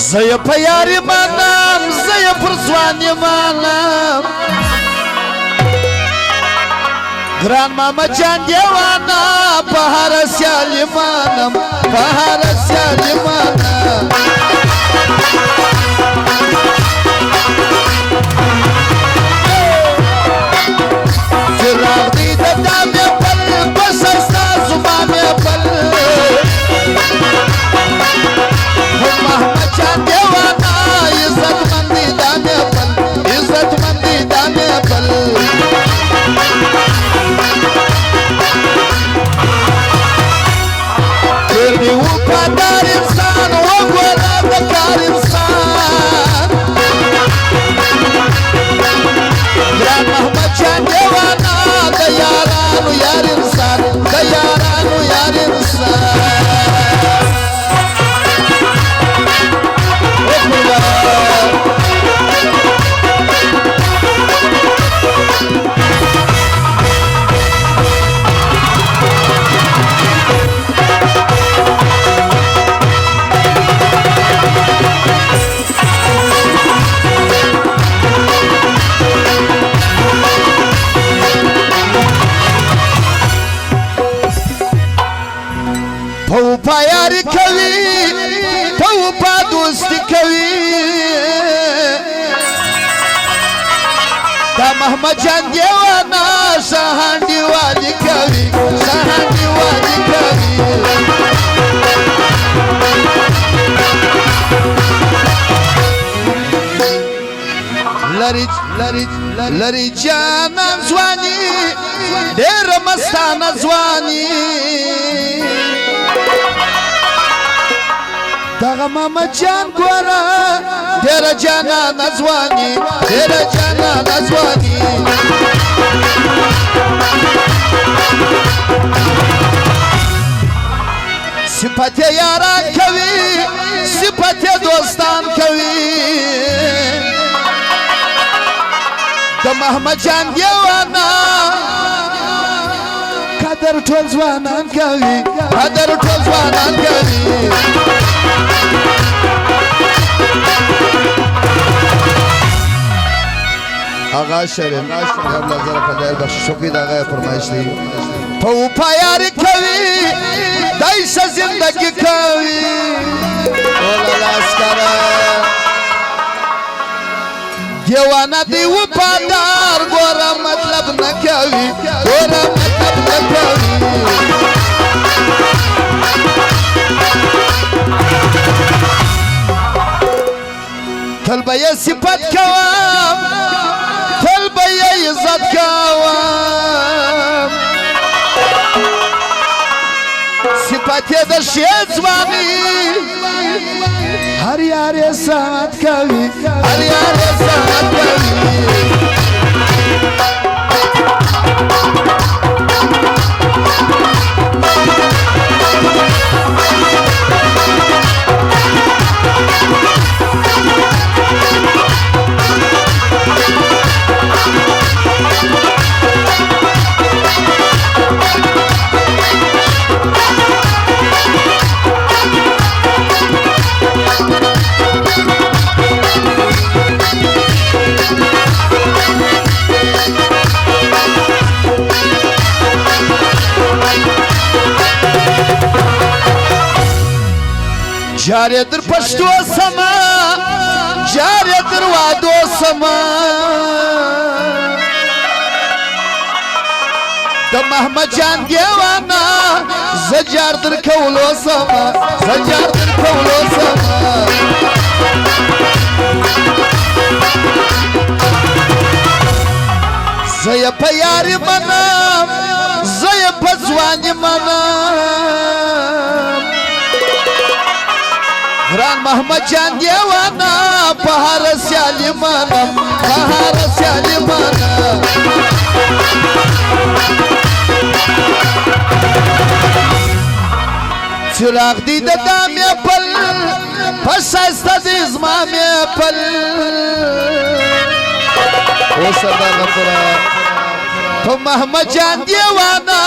زي بياري منام زي برزواني منام گران ماما جان دیوانا بهار سیالی منام بهار سیالی منام فراغ دی دامی پل بس استازو مامی پل محمد جان دیوانا عزت مندی دامی پل عزت مندی دامی پل ترنی وفادار انسان وگولا دکار انسان گران محمد جان دیوانا دیارانو یار انسان دیارانو یار انسان توپا یاری کوي توپا دوستی کوي دا محمد جان دیوانا شاهان دیوالی کوي شاهان دیوالی کوي لری جانان زوانی دیر مستان زوانی داغا ماما جان گورا دیر جانا نزوانی دیر جانا نزوانی صفت یاران کوي صفت دوستان کوي دا محمد جان دیوانا قدر ټول ځوانان کوي قدر ټول ځوانان کوي آغا شریف ابلا ذرا خدای بخش شوقی دا غیر فرمایش دی توپا یاری کوي دایس زندگی کوي اولا لاسکارا دیوانا دی وفادار گورا مطلب نکوي گورا مطلب نکوي تل به یې صفت کوم تل به یې عزت کوم صفت یې د ښې ځواني هر یار یې سات کوي هر یار یې سات کوي جاري در پشتو سما جاري در وادو سما دا محمد جان دیوانا زجار در کولو سما زجار در کولو سما زي پا یاری منام زي پا زوانی منام گران محمد جان دیوانا بهار سیالی منم بهار سیالی منم چراغ دی دامی پل پس ایستا دی زمامی پل او سردار غفورا تو محمد جان دیوانا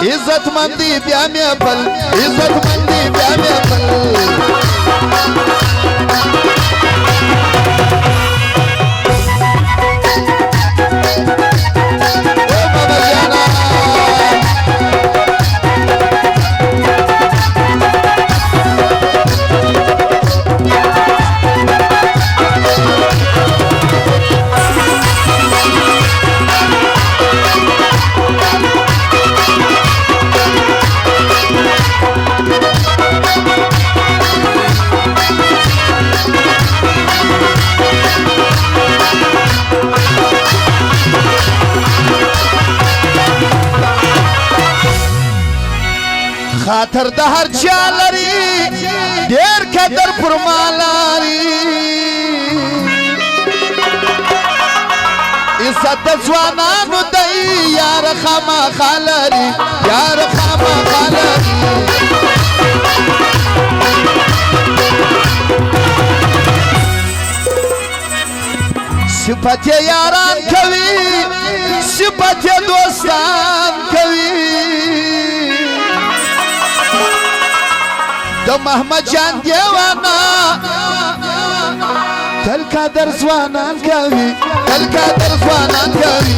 عزت مندی بیامی پل عزت مندی بیامی پل خاطر د هر چا لري ډېر قدر پر ما لري عزت د ځوانانو دی یار خامخا لري یار خامخا لري صفت یاران کوي صفت دوستان کوي د محمد جان دیوانا تل قدر ځوانان کوي تل قدر ځوانان کوي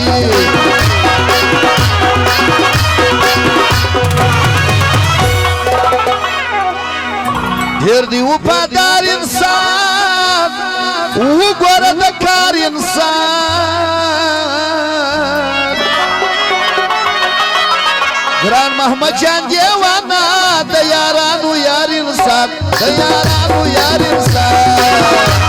ډېر دی وفادار انسان وګوره د کار انسان ګران محمد جان دیوانا د یارانو یار انسان د یارانو یار انسان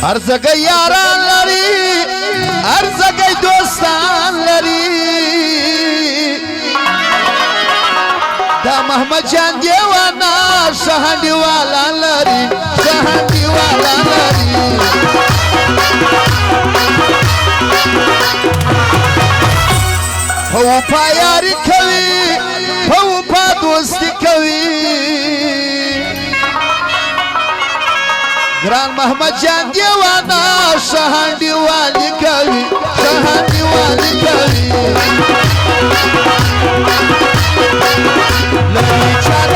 ارزگی یاران لری ارزگی دوستان لری دا محمد جان دیوانا شهندی والا لری شهندی والا لری هو پا یاری کوي هو پا دوستی کوي ګران محمد جان دیوانا شهندی والی کوي شهندی والی کوي لری